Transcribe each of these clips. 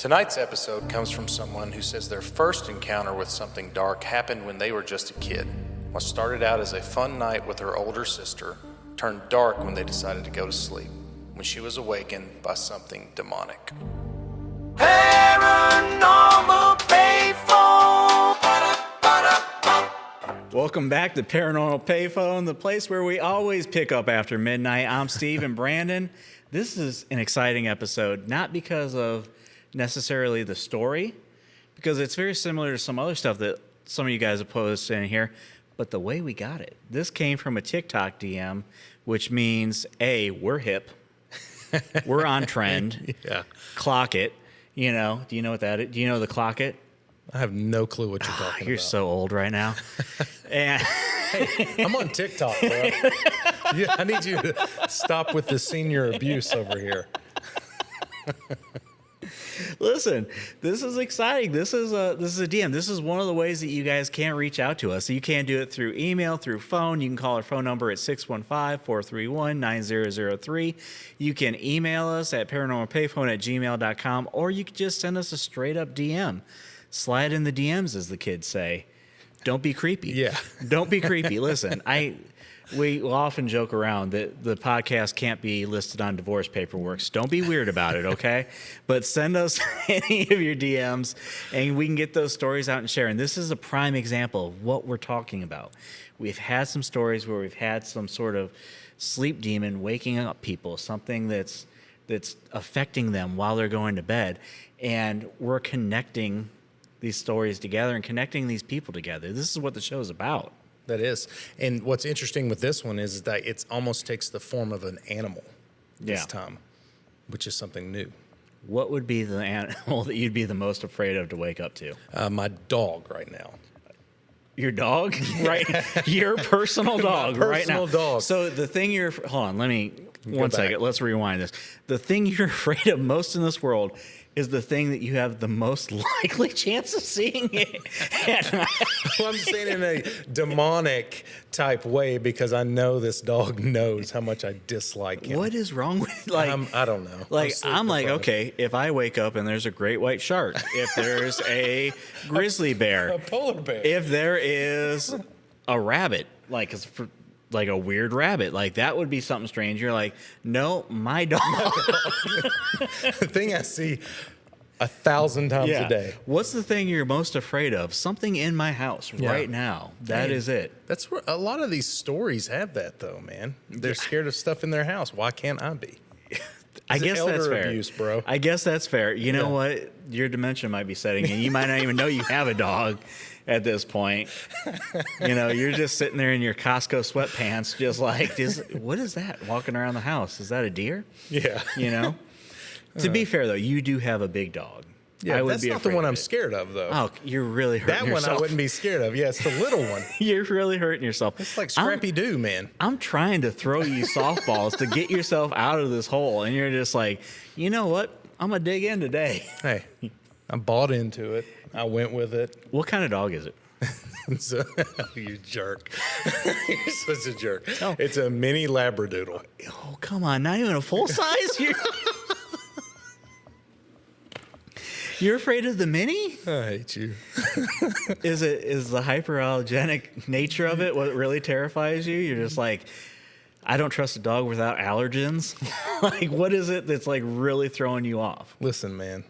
Tonight's episode comes from someone who says their first encounter with something dark happened when they were just a kid. What started out as a fun night with her older sister turned dark when they decided to go to sleep, when she was awakened by something demonic. Paranormal Payphone. Welcome back to Paranormal Payphone, the place where we always pick up after midnight. I'm Steve and Brandon. This is an exciting episode, not because of necessarily the story, because it's very similar to some other stuff that some of you guys have posted in here, but the way we got it. This came from a TikTok DM, which means, A, we're hip, we're on trend, Yeah. clock it, you know, do you know what that is? Do you know the clock it? I have no clue what you're talking You're about. so old right now. And I'm on TikTok, bro. Yeah, I need you to stop with the senior abuse over here. listen, this is exciting. This is a DM. This is one of the ways that you guys can reach out to us. So you can do it through email, through phone. You can call our phone number at 615-431-9003. You can email us at paranormalpayphone@gmail.com, or you can just send us a straight up DM. Slide in the DMs, as the kids say. Don't be creepy. Yeah. Don't be creepy. Listen, we often joke around that the podcast can't be listed on divorce paperwork. So don't be weird about it, okay? But send us any of your DMs, and we can get those stories out and share. And this is a prime example of what we're talking about. We've had some stories where we've had some sort of sleep demon waking up people, something that's affecting them while they're going to bed, and we're connecting these stories together and connecting these people together. This is what the show is about. That is. And what's interesting with this one is that it almost takes the form of an animal this time, which is something new. What would be the animal that you'd be the most afraid of to wake up to? My dog right now. Your dog? Right. Your personal dog right now. personal dog. So the thing hold on, let me, one back. second, let's rewind this. The thing you're afraid of most in this world is the thing that you have the most likely chance of seeing it at night. Well, I'm saying in a demonic type way because I know this dog knows how much I dislike him. What is wrong with, I don't know. I'm like, okay, if I wake up and there's a great white shark, if there's a grizzly bear, A polar bear. if there is a rabbit, like a weird rabbit, like that would be something strange. You're like, no, my dog. The thing I see 1,000 times a day. What's the thing you're most afraid of? Something in my house right now. That is it. That's where a lot of these stories have that, though, man. They're scared of stuff in their house. Why can't I be? I guess that's elder fair. abuse, bro. I guess that's fair. You know what? Your dementia might be setting in. You might not even know you have a dog at this point. You know, you're just sitting there in your Costco sweatpants, just like, what is that walking around the house? Is that a deer? Yeah. You know? To be fair, though, you do have a big dog. Yeah, I would that's be not the afraid one of I'm it. scared of, though. Oh, you're really hurting that one yourself. I wouldn't be scared of. Yeah, it's the little one. You're really hurting yourself. It's like Scrappy-Doo, man. I'm trying to throw you softballs to get yourself out of this hole, and you're just like, you know what? I'm going to dig in today. Hey, I bought into it. I went with it. What kind of dog is it? So, you jerk. You're such a jerk. Oh. It's a mini Labradoodle. Oh, come on. Not even a full size? You're afraid of the mini? I hate you. Is the hyperallergenic nature of it what really terrifies you? You're just like, I don't trust a dog without allergens. Like, what is it that's like really throwing you off? Listen, man.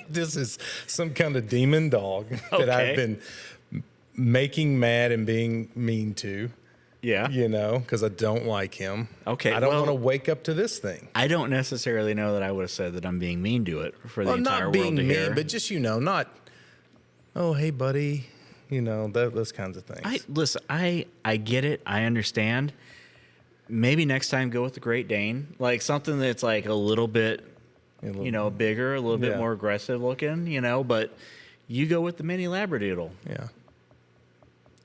This is some kind of demon dog that I've been making mad and being mean to. Yeah. You know, because I don't like him. Okay, I don't well- want to wake up to this thing. I don't necessarily know that I would have said that I'm being mean to it for the Well, entire not being world to mean, hear. but just, not, oh, hey, buddy. You know, those kinds of things. Listen, I get it. I understand. Maybe next time go with the Great Dane. Like something that's like a little bit, bigger, a little bit more aggressive looking, but you go with the mini Labradoodle. Yeah.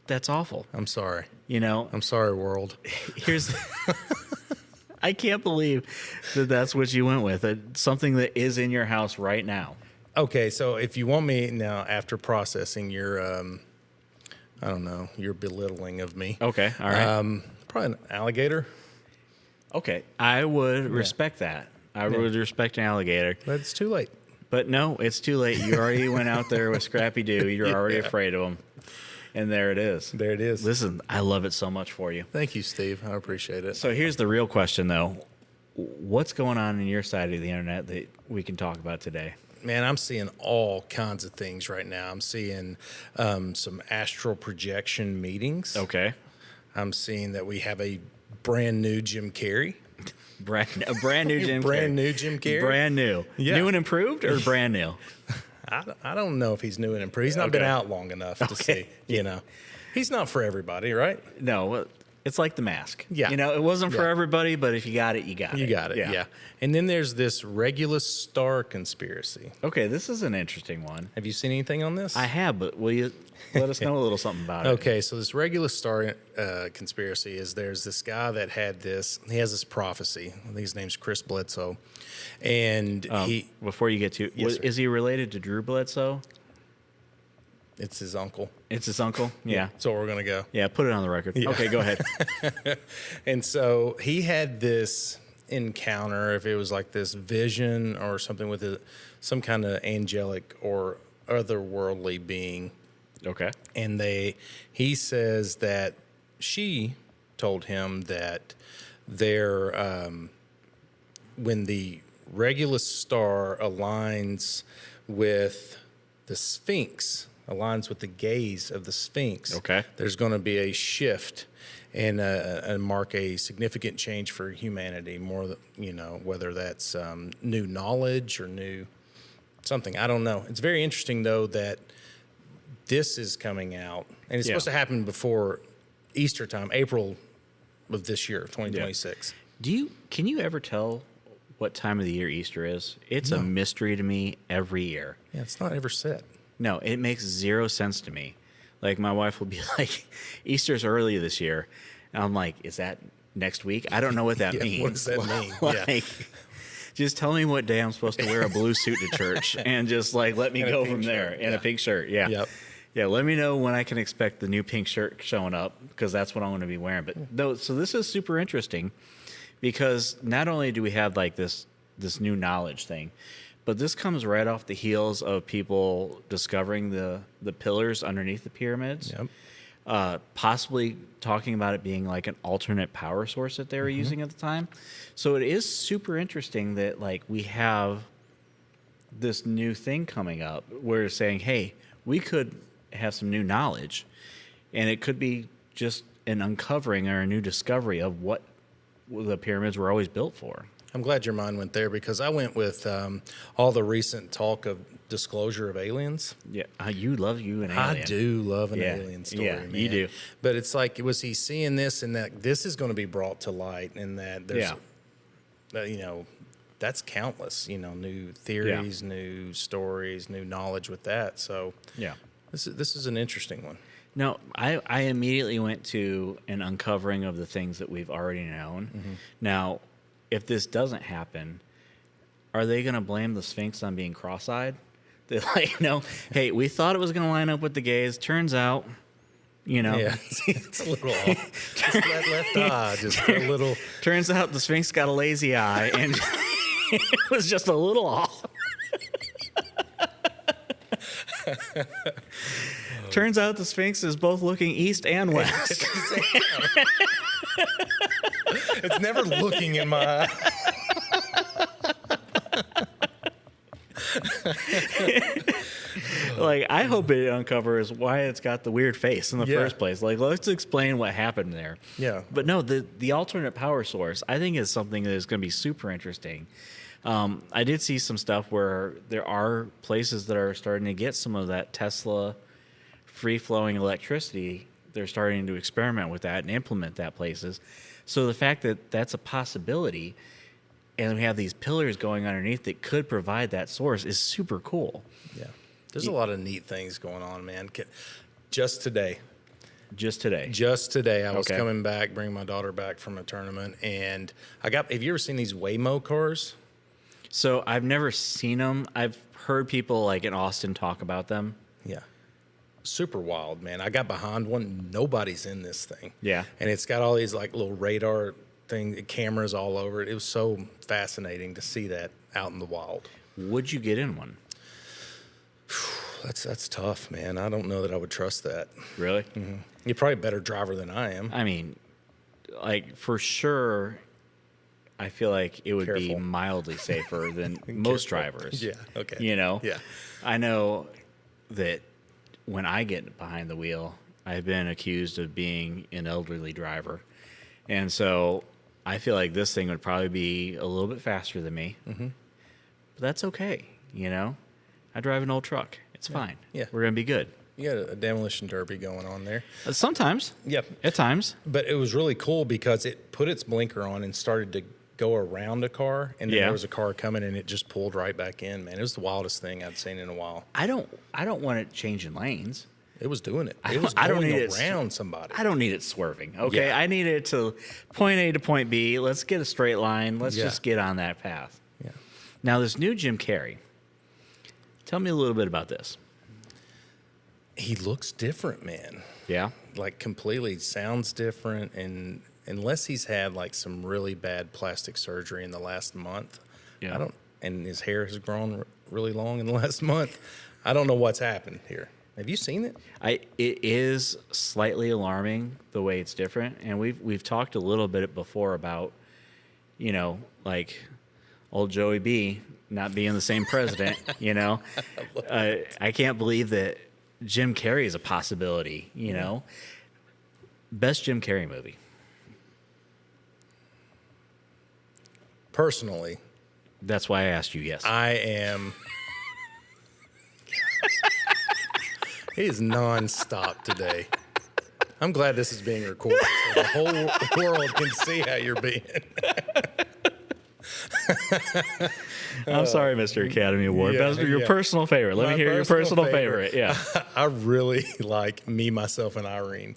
That's awful. I'm sorry. I'm sorry, world. Here's I can't believe that that's what you went with. Something that is in your house right now. Okay, so if you want me now, after processing your, your belittling of me. Okay, all right. Probably an alligator. Okay, I would respect that. I would respect an alligator. But it's too late. But no, it's too late. You already went out there with Scrappy Doo. You're already afraid of him. And there it is. There it is. Listen, I love it so much for you. Thank you, Steve. I appreciate it. So here's the real question, though. What's going on in your side of the internet that we can talk about today? Man, I'm seeing all kinds of things right now. I'm seeing some astral projection meetings. Okay. I'm seeing that we have a brand new Jim Carrey. A brand new Jim Carrey. Brand new Jim Carrey. Brand new. Yeah. New and improved or brand new? I don't know if he's new and improved. He's not been out long enough to see, He's not for everybody, right? No, it's like The Mask. Yeah. It wasn't for everybody, but if you got it, you got it. You got it, yeah. And then there's this Regulus Star conspiracy. Okay, this is an interesting one. Have you seen anything on this? I have, but will you let us know a little something about it? Okay, so this Regulus Star conspiracy is there's this guy that he has this prophecy. I think his name's Chris Bledsoe. And Before you get to Yes, sir. is he related to Drew Bledsoe? It's his uncle. It's his uncle? Yeah. So we're going to go. Yeah, put it on the record. Okay, go ahead. And so he had this encounter, if it was like this vision or something with some kind of angelic or otherworldly being. Okay. And he says that she told him that when the Regulus Star aligns with the Sphinx, aligns with the gaze of the Sphinx, Okay. there's going to be a shift and mark a significant change for humanity. More, whether that's new knowledge or new something. I don't know. It's very interesting though that this is coming out, and it's supposed to happen before Easter time, April of this year, 2026. Can you ever tell what time of the year Easter is? It's a mystery to me every year. Yeah, it's not ever said. No, it makes zero sense to me. Like, my wife will be like, Easter's early this year. And I'm like, is that next week? I don't know what that means. What does that mean? Like, just tell me what day I'm supposed to wear a blue suit to church and just, let me go from there. And a pink shirt, yeah. Yep. Yeah, let me know when I can expect the new pink shirt showing up, because that's what I'm going to be wearing. But no, so this is super interesting, because not only do we have this new knowledge thing, but this comes right off the heels of people discovering the pillars underneath the pyramids. Yep. Possibly talking about it being like an alternate power source that they were using at the time. So it is super interesting that we have this new thing coming up. We're saying, hey, we could have some new knowledge, and it could be just an uncovering or a new discovery of what the pyramids were always built for. I'm glad your mind went there, because I went with all the recent talk of disclosure of aliens. Yeah, you love an alien. I do love an alien story, yeah, man. You do. But it's like, was he seeing this, and that this is going to be brought to light, and that there's, that's countless, new theories, new stories, new knowledge with that. So yeah, this is an interesting one. No, I immediately went to an uncovering of the things that we've already known. Mm-hmm. Now, if this doesn't happen, are they going to blame the Sphinx on being cross-eyed? They're like, no, hey, we thought it was going to line up with the gaze. Turns out, Yeah, it's a little off. Just that left eye, just a little. Turns out the Sphinx got a lazy eye, and it was just a little off. Turns out the Sphinx is both looking east and west. It's never looking in my eye. I hope it uncovers why it's got the weird face in the first place. Let's explain what happened there. Yeah. But no, the alternate power source, I think, is something that is going to be super interesting. I did see some stuff where there are places that are starting to get some of that Tesla free-flowing electricity. They're starting to experiment with that and implement that places. So the fact that that's a possibility, and we have these pillars going underneath that could provide that source, is super cool. Yeah. There's a lot of neat things going on, man. Just today, I was coming back, bringing my daughter back from a tournament, and have you ever seen these Waymo cars? So I've never seen them. I've heard people in Austin talk about them. Yeah. Super wild, man. I got behind one. Nobody's in this thing. Yeah. And it's got all these little radar cameras all over it. It was so fascinating to see that out in the wild. Would you get in one? That's tough, man. I don't know that I would trust that. Really? You're probably a better driver than I am. I mean, like for sure, I feel like it would be Careful. mildly safer than most drivers. Yeah, okay. You know? Yeah. I know that when I get behind the wheel, I've been accused of being an elderly driver. And so I feel like this thing would probably be a little bit faster than me. But that's okay, you know? I drive an old truck. It's fine. Yeah. We're going to be good. You got a demolition derby going on there. Sometimes. Yep. At times. But it was really cool because it put its blinker on and started to go around a car, and then there was a car coming, and it just pulled right back in. Man, it was the wildest thing I'd seen in a while. I don't want it changing lanes. It was doing it. I It was don't going need it around somebody. I don't need it swerving. Okay, Yeah. I need it to point A to point B. Let's get a straight line. Let's Yeah. just get on that path. Yeah. Now, this new Jim Carrey. Tell me a little bit about this. He looks different, man. Yeah. Like completely sounds different, and unless he's had like some really bad plastic surgery in the last month, Yeah. I don't. And his hair has grown really long in the last month. I don't know what's happened here. Have you seen it? It is slightly alarming the way it's different, and we've talked a little bit before about, you know, like old Joey B not being the same president. You know, I can't believe that Jim Carrey is a possibility. You know, best Jim Carrey movie. Personally, That's why I asked you. Yes. I am. It is nonstop today. I'm glad this is being recorded so the whole world can see how you're being. I'm sorry, Mr. Academy Award. yeah, That's your yeah. personal favorite. Let My me hear your personal favorite. Yeah. I really like Me, Myself, and Irene.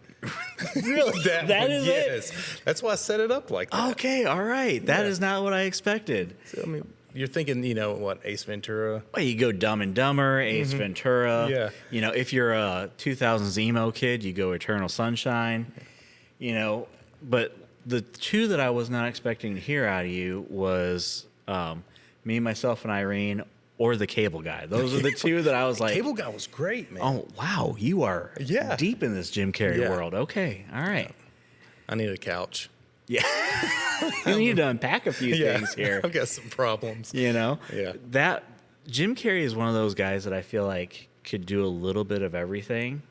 Really? That is it? Yes. That's why I set it up like that. Okay. All right. That Yeah. is not what I expected. I mean, you're thinking, you know, what, Ace Ventura? Well, you go Dumb and Dumber, Ace Ventura. Yeah. You know, if you're a 2000s emo kid, you go Eternal Sunshine. You know, but the two that I was not expecting to hear out of you was Me, Myself, and Irene, or The Cable Guy. Those are the two that I was like, Cable Guy was great, man. oh, wow, you are Yeah. deep in this Jim Carrey Yeah. world. Okay. All right. I need a couch. Yeah. You need to unpack a few things here. I've got some problems. You know? Yeah. That Jim Carrey is one of those guys that I feel like could do a little bit of everything.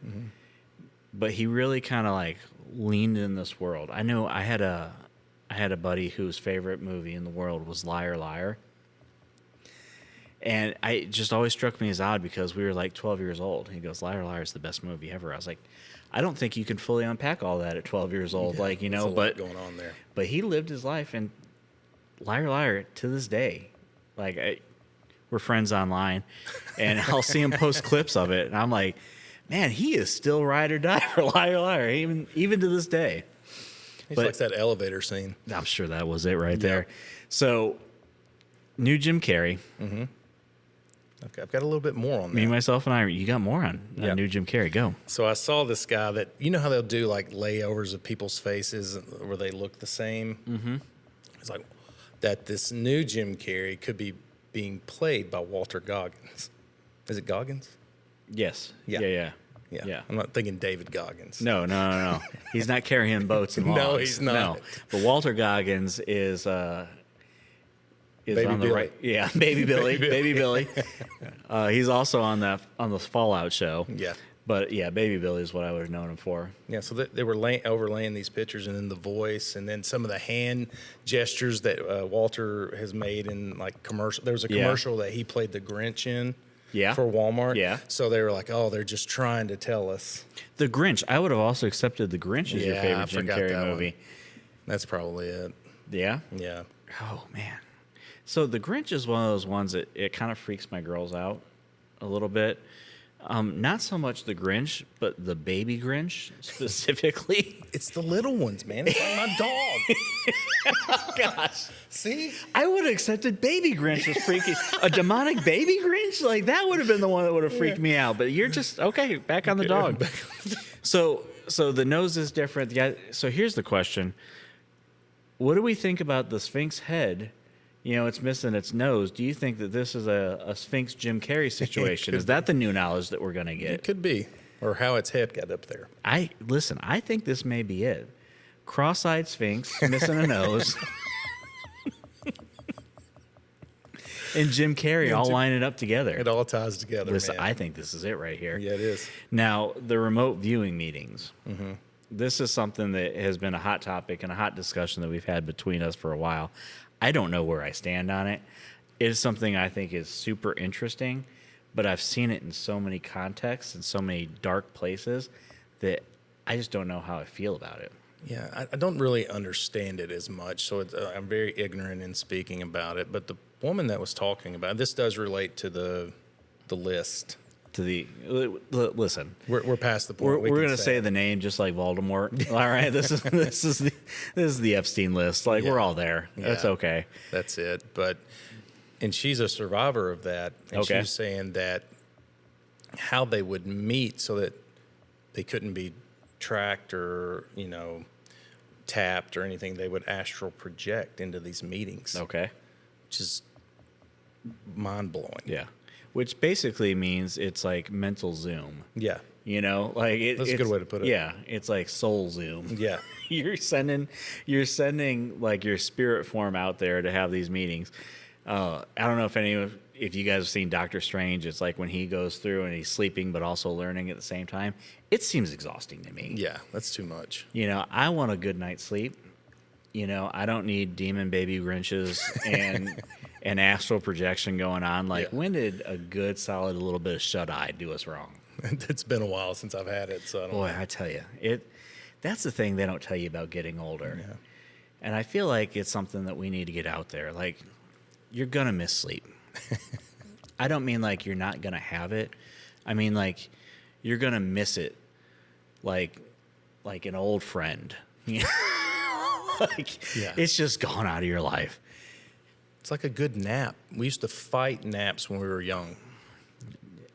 But he really kind of like leaned in this world. I know I had a buddy whose favorite movie in the world was Liar Liar. And it just always struck me as odd because we were like 12 years old. He goes, Liar Liar is the best movie ever. I was like, I don't think you can fully unpack all that at 12 years old. Yeah, like, you there's know, a lot but going on there. But he lived his life, and Liar Liar to this day, like we're friends online, and I'll see him post clips of it, and I'm like, man, he is still ride or die for Liar Liar, even to this day. He But- likes that elevator scene. I'm sure that was it right there. So, new Jim Carrey, Okay, I've got a little bit more on Me, that. Myself, and Irene. You got more on Yeah. new Jim Carrey. Go. So I saw this guy that, you know how they'll do like layovers of people's faces where they look the same? Mm-hmm. It's like that this new Jim Carrey could be being played by Walter Goggins. Is it Goggins? Yes. Yeah. Yeah. I'm not thinking David Goggins. No. He's not carrying boats and logs. No, he's not. No. But Walter Goggins is Baby on the Billy. right. Yeah, Baby Billy. Baby Baby Billy. He's also on the Fallout show. Yeah. But yeah, Baby Billy is what I would have known him for. Yeah, so they were overlaying these pictures, and then the voice, and then some of the hand gestures that Walter has made in like commercial. There was a Yeah. commercial that he played the Grinch in. Yeah. For Walmart. Yeah. So they were like, oh, they're just trying to tell us. The Grinch. I would have also accepted The Grinch as your Yeah, I favorite Jim forgot Carrey that one. movie. That's probably it. Yeah. Yeah. Oh man. So The Grinch is one of those ones that it kind of freaks my girls out a little bit. Not so much the Grinch, but the baby Grinch specifically. It's the little ones, man. It's like my dog. Gosh. See? I would have accepted baby Grinch as freaking a demonic baby Grinch. Like that would have been the one that would have freaked me out. But you're just okay. Back on the dog. So the nose is different. So here's the question: what do we think about the Sphinx head it's missing its nose. Do you think that this is a Sphinx Jim Carrey situation? Is that the new knowledge that we're going to get? It could be. Or how its head got up there. I think this may be it. Cross-eyed Sphinx, missing a nose. And Jim Carrey all lining up together. It all ties together, Listen, man. I think this is it right here. Yeah, it is. Now, the remote viewing meetings. Mm-hmm. This is something that has been a hot topic and a hot discussion that we've had between us for a while. I don't know where I stand on it. It is something I think is super interesting, but I've seen it in so many contexts and so many dark places that I just don't know how I feel about it. Yeah, I don't really understand it as much, so I'm very ignorant in speaking about it. But the woman that was talking about this does relate to the list. Listen, We're past the point. we're going to say the name just like Voldemort. All right, this is the Epstein list. Like we're all there. That's okay. That's it. And she's a survivor of that. And she was saying that how they would meet so that they couldn't be tracked or tapped or anything. They would astral project into these meetings. Okay. Which is mind blowing. Yeah. Which basically means it's like mental Zoom. Yeah. That's a good way to put it. Yeah, it's like soul Zoom. Yeah. you're sending like your spirit form out there to have these meetings. I don't know if you guys have seen Doctor Strange. It's like when he goes through and he's sleeping but also learning at the same time. It seems exhausting to me. Yeah, that's too much. I want a good night's sleep. I don't need demon baby Grinches and an astral projection going on. When did a good, solid little bit of shut-eye do us wrong? It's been a while since I've had it, so I don't know. I tell you, that's the thing they don't tell you about getting older. Yeah. And I feel like it's something that we need to get out there. Like, you're going to miss sleep. I don't mean like you're not going to have it. I mean like you're going to miss it like an old friend. It's just gone out of your life. It's like a good nap. We used to fight naps when we were young.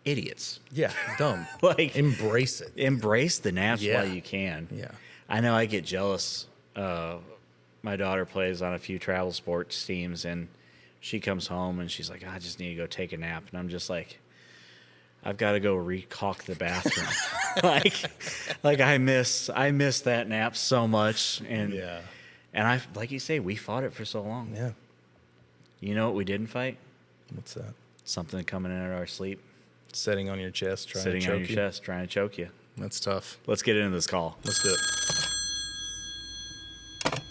Idiots. Yeah, dumb. Embrace it. Embrace the naps while you can. Yeah. I know I get jealous. My daughter plays on a few travel sports teams, and she comes home and she's like, I just need to go take a nap. And I'm just like, I've got to go re-caulk the bathroom. I miss that nap so much. And I, like you say, we fought it for so long. Yeah. You know what we didn't fight? What's that? Something coming in at our sleep. Sitting on your chest, trying to choke you. Sitting on your chest, trying to choke you. That's tough. Let's get into this call. Let's do it.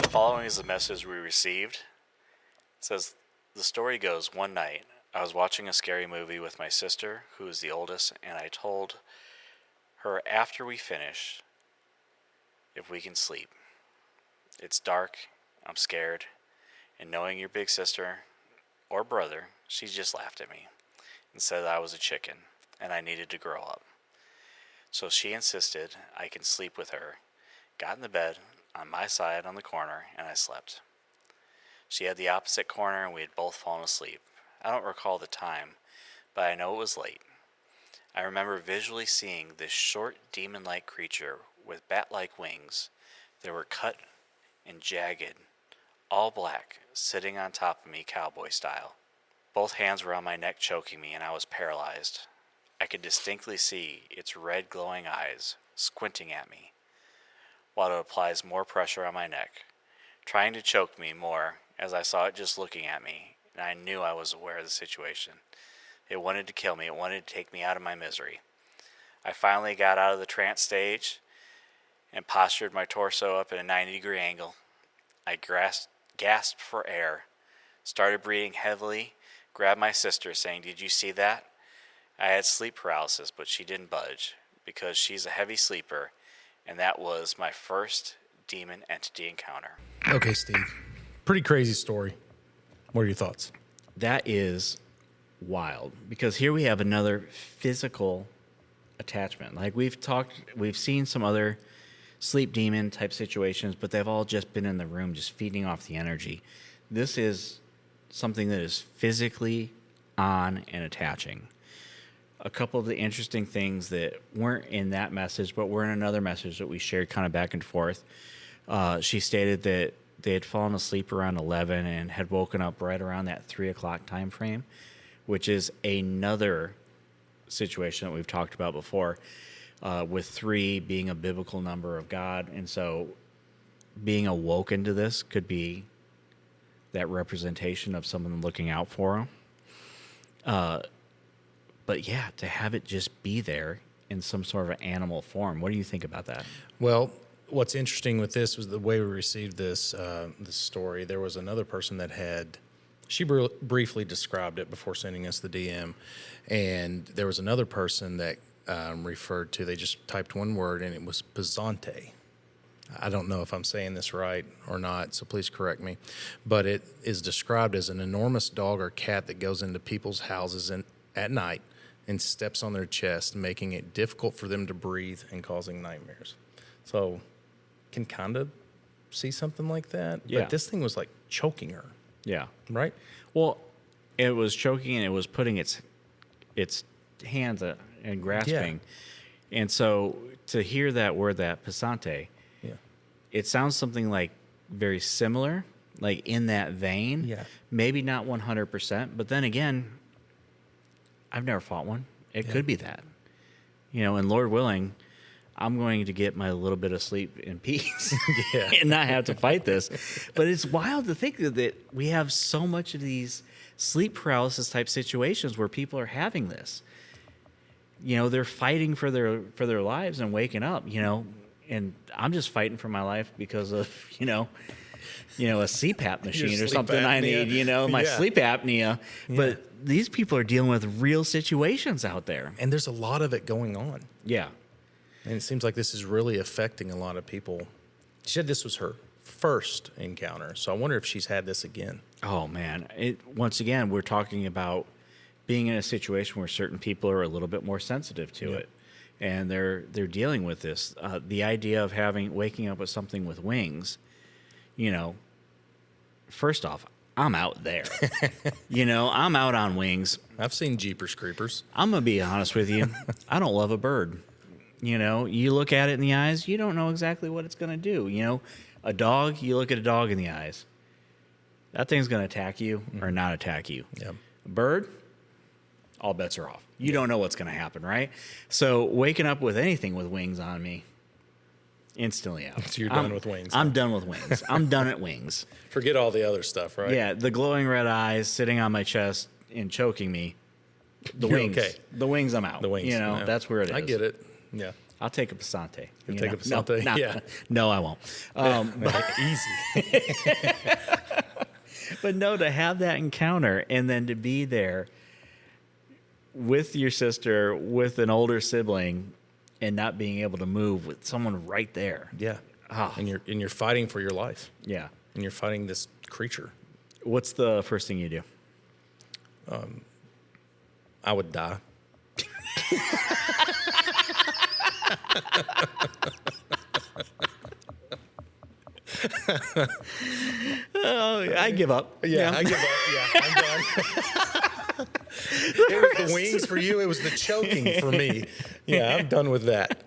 The following is the message we received. It says, the story goes, one night, I was watching a scary movie with my sister, who is the oldest, and I told her after we finish if we can sleep. It's dark, I'm scared, and knowing your big sister or brother, she just laughed at me and said I was a chicken and I needed to grow up. So she insisted I can sleep with her, got in the bed on my side on the corner, and I slept. She had the opposite corner and we had both fallen asleep. I don't recall the time, but I know it was late. I remember visually seeing this short demon-like creature with bat-like wings that were cut and jagged, all black, sitting on top of me cowboy style. Both hands were on my neck choking me and I was paralyzed. I could distinctly see its red glowing eyes squinting at me while it applies more pressure on my neck, trying to choke me more as I saw it just looking at me, and I knew I was aware of the situation. It wanted to kill me. It wanted to take me out of my misery. I finally got out of the trance stage and postured my torso up at a 90-degree angle. I gasped for air, started breathing heavily, grabbed my sister, saying, "Did you see that?" I had sleep paralysis, but she didn't budge because she's a heavy sleeper, and that was my first demon entity encounter. Okay, Steve. Pretty crazy story. What are your thoughts? That is wild because here we have another physical attachment. Like we've seen some other sleep demon type situations, but they've all just been in the room just feeding off the energy. This is something that is physically on and attaching. A couple of the interesting things that weren't in that message, but were in another message that we shared kind of back and forth. She stated that they had fallen asleep around 11 and had woken up right around that 3 o'clock time frame, which is another situation that we've talked about before, with 3 being a biblical number of God. And so being awoken to this could be that representation of someone looking out for them. But yeah, to have it just be there in some sort of animal form. What do you think about that? Well, what's interesting with this was the way we received this story. There was another person that she briefly described it before sending us the DM, and there was another person that referred to, they just typed one word, and it was Pizante. I don't know if I'm saying this right or not, so please correct me. But it is described as an enormous dog or cat that goes into people's houses at night and steps on their chest, making it difficult for them to breathe and causing nightmares. So can kind of see something like that. Yeah. But this thing was like choking her, Yeah. right? Well, it was choking and it was putting its hands and grasping. And so to hear that word, that Pizante, Yeah. it sounds something like very similar, like in that vein. Yeah. Maybe not 100%, but then again, I've never fought one. It could be that. And Lord willing, I'm going to get my little bit of sleep in peace and not have to fight this. But it's wild to think that we have so much of these sleep paralysis type situations where people are having this. They're fighting for their lives and waking up, and I'm just fighting for my life because of, a CPAP machine or something I need, my sleep apnea. But these people are dealing with real situations out there. And there's a lot of it going on. Yeah. And it seems like this is really affecting a lot of people. She said this was her first encounter, so I wonder if she's had this again. Oh, man. Once again, we're talking about being in a situation where certain people are a little bit more sensitive to it, and they're dealing with this. The idea of waking up with something with wings, first off, I'm out there. I'm out on wings. I've seen Jeepers Creepers. I'm going to be honest with you. I don't love a bird. You look at it in the eyes, you don't know exactly what it's going to do. A dog, you look at a dog in the eyes. That thing's going to attack you or not attack you. Yeah. A bird, all bets are off. You don't know what's going to happen, right? So waking up with anything with wings on me, instantly out. So you're done with wings. I'm done with wings. I'm done at wings. Forget all the other stuff, right? Yeah, the glowing red eyes sitting on my chest and choking me. The You're wings. okay. The wings, I'm out. The wings. Yeah. That's where it is. I get it. Yeah. I'll take a Pizante. You'll take a Pizante? No, Yeah. No, I won't. Easy. But no, to have that encounter and then to be there with your sister, with an older sibling, and not being able to move with someone right there. Yeah. Ah. And you're fighting for your life. Yeah. And you're fighting this creature. What's the first thing you do? I would die. Oh, I give up. Yeah, I give up. Yeah, I'm done. It was the wings for you. It was the choking for me. Yeah, I'm done with that.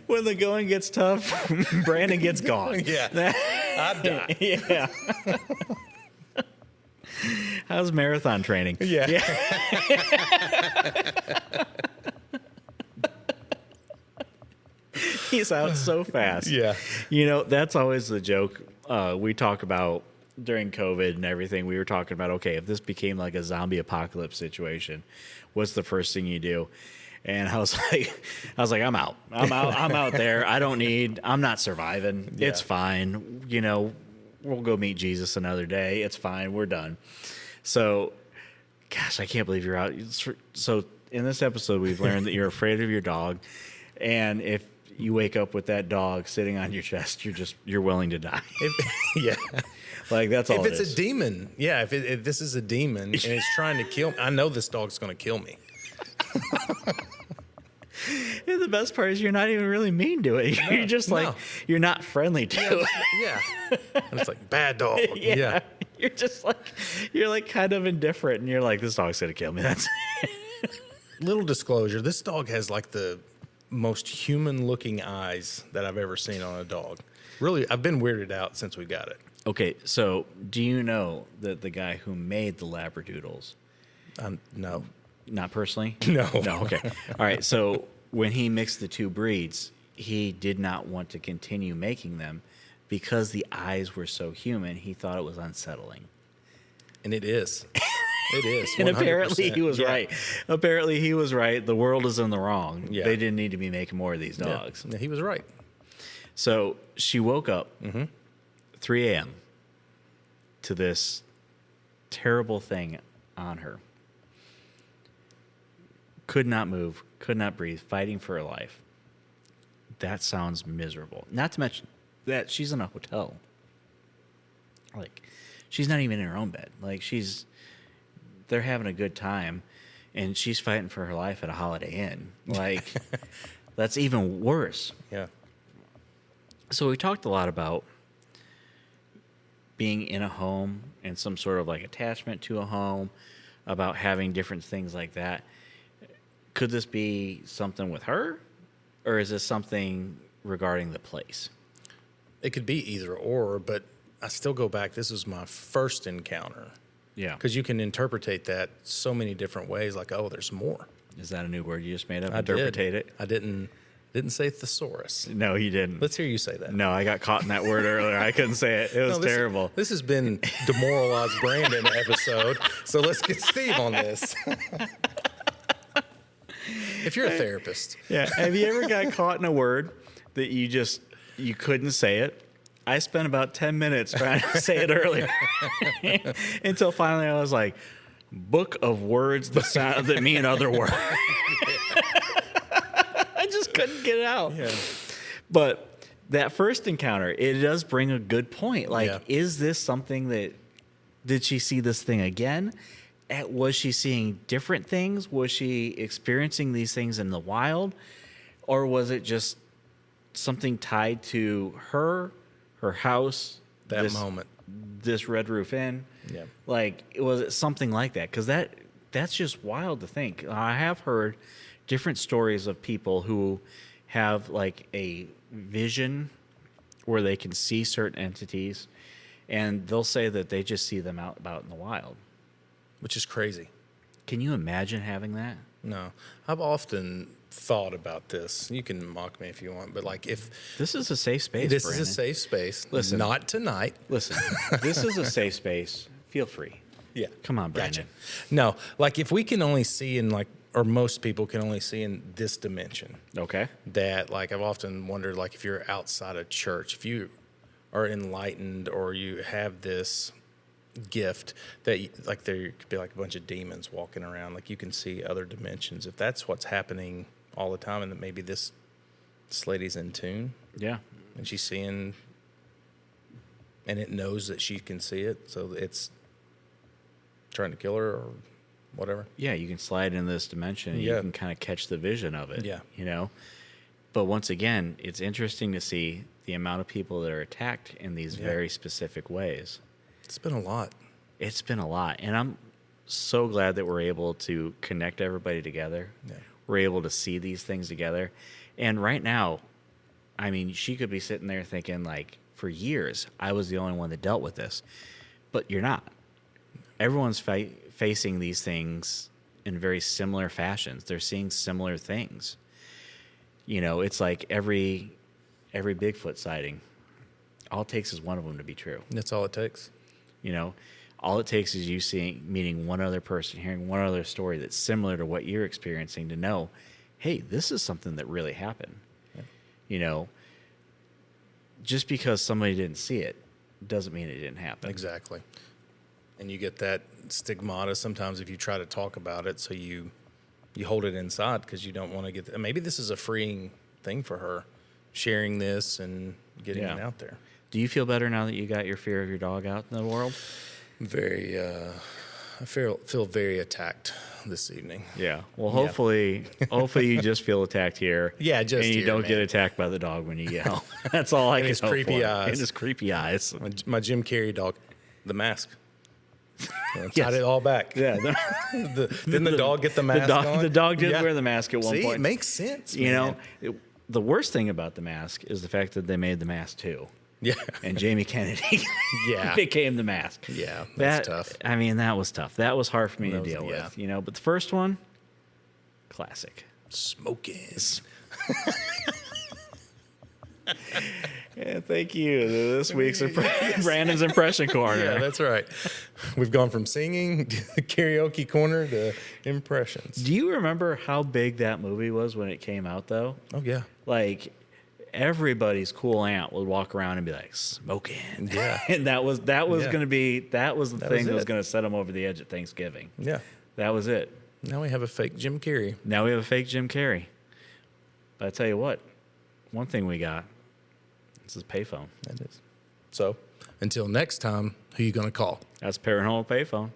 When the going gets tough, Brandon gets gone. Yeah, I'd die. Yeah. How's marathon training? Yeah. He's out so fast. Yeah. That's always the joke we talk about during COVID and everything. We were talking about, okay, if this became like a zombie apocalypse situation, what's the first thing you do? And I was like, I'm out. I'm out there. I'm not surviving. Yeah. It's fine. We'll go meet Jesus another day. It's fine. We're done. So, gosh, I can't believe you're out. So in this episode, we've learned that you're afraid of your dog. And if you wake up with that dog sitting on your chest, you're willing to die. Yeah. Like, that's all If it it's is. a demon, yeah, if this is a demon and it's trying to kill me, I know this dog's going to kill me. And the best part is you're not even really mean to it. You're just like, you're not friendly to it. Yeah. And it's like, bad dog. Yeah. You're just like, kind of indifferent. And you're like, this dog's going to kill me. That's Little disclosure, this dog has like the most human looking eyes that I've ever seen on a dog. Really, I've been weirded out since we got it. Okay, so do you know that the guy who made the Labradoodles, No. not personally? No. No, okay. All right, so when he mixed the two breeds, he did not want to continue making them because the eyes were so human. He thought it was unsettling. And it is. It is. And apparently he was 100%. right. Apparently he was right. The world is in the wrong. Yeah. They didn't need to be making more of these dogs. Yeah, he was right. So she woke up 3 a.m. to this terrible thing on her. Could not move, could not breathe, fighting for her life. That sounds miserable. Not to mention that she's in a hotel. Like, she's not even in her own bed. Like, they're having a good time, and she's fighting for her life at a Holiday Inn. Like, that's even worse. Yeah. So we talked a lot about being in a home and some sort of like attachment to a home, about having different things like that. Could this be something with her, or is this something regarding the place? It could be either or, but I still go back. This was my first encounter. Yeah. Because you can interpretate that so many different ways. Like, oh, there's more. Is that a new word you just made up? I Interpretate did. it? I didn't say thesaurus. No, you didn't. Let's hear you say that. No, I got caught in that word earlier. I couldn't say it. It was No, terrible. This has been demoralized Brandon episode. So let's get Steve on this. If you're a therapist. Yeah. Have you ever got caught in a word that you couldn't say it? I spent about 10 minutes trying to say it earlier until finally I was like, book of words that mean other words. I just couldn't get it out. Yeah. But that first encounter, it does bring a good point. Like, Yeah. is this something did she see this thing again? Was she seeing different things? Was she experiencing these things in the wild? Or was it just something tied to her house, That moment. this Red Roof Inn? Yeah. Like, was it something like that? Because that's just wild to think. I have heard different stories of people who have like a vision where they can see certain entities, and they'll say that they just see them out about in the wild. Which is crazy. Can you imagine having that? No. I've often thought about this. You can mock me if you want, but like if This is a safe space. this Brandon. is a safe space, Listen. not tonight. Listen, this is a safe space. Feel free. Yeah. Come on, Brandon. Gotcha. No, like if we can only see in like, or most people can only see in this dimension, Okay. that like I've often wondered, like if you're outside of church, if you are enlightened or you have this gift that like there could be like a bunch of demons walking around, like you can see other dimensions. If that's what's happening all the time, and that maybe this lady's in tune Yeah. and she's seeing, and it knows that she can see it, so it's trying to kill her or whatever. Yeah, you can slide into this dimension and you Yeah. can kind of catch the vision of it. Yeah. You know? But once again, it's interesting to see the amount of people that are attacked in these Yeah. very specific ways. It's been a lot. It's been a lot. And I'm so glad that we're able to connect everybody together. Yeah. We're able to see these things together. And right now, I mean, she could be sitting there thinking, like, for years, I was the only one that dealt with this. But you're not. Everyone's facing these things in very similar fashions. They're seeing similar things. You know, it's like every Bigfoot sighting, all it takes is one of them to be true. That's all it takes. You know, all it takes is you meeting one other person, hearing one other story that's similar to what you're experiencing to know, hey, this is something that really happened. Yeah. You know, just because somebody didn't see it doesn't mean it didn't happen. Exactly. And you get that stigmata sometimes if you try to talk about it, so you hold it inside because you don't want to get. Maybe this is a freeing thing for her, sharing this and getting it out there. Do you feel better now that you got your fear of your dog out in the world? Very, I feel very attacked this evening. Yeah. Well, hopefully you just feel attacked here. Yeah, just and you here, don't man. get attacked by the dog when you get home. That's all I And can his hope creepy for. eyes. And his creepy eyes. My Jim Carrey dog, the mask. Yes. Tied it all back. Yeah. Didn't the dog get the mask on? The dog did Yeah. wear the mask at one See, point. it makes sense. You man. know, the worst thing about the mask is the fact that they made the mask too. Yeah. And Jamie Kennedy Yeah. became the mask. Yeah, that's tough. I mean, that was tough. That was hard for me to was- deal yeah. with, you know. But the first one, classic. Smoking. Yeah, thank you. This week's Brandon's Impression Corner. Yeah, that's right. We've gone from singing to the karaoke corner to impressions. Do you remember how big that movie was when it came out, though? Oh, yeah. Like, everybody's cool aunt would walk around and be like, smoking. Yeah. And that was Yeah. going to be, that was the That thing was that was it. going to set them over the edge at Thanksgiving. Yeah. That was it. Now we have a fake Jim Carrey. Now we have a fake Jim Carrey. But I tell you what, one thing we got, this is Payphone. That is. So until next time, who you going to call? That's Paranormal Payphone.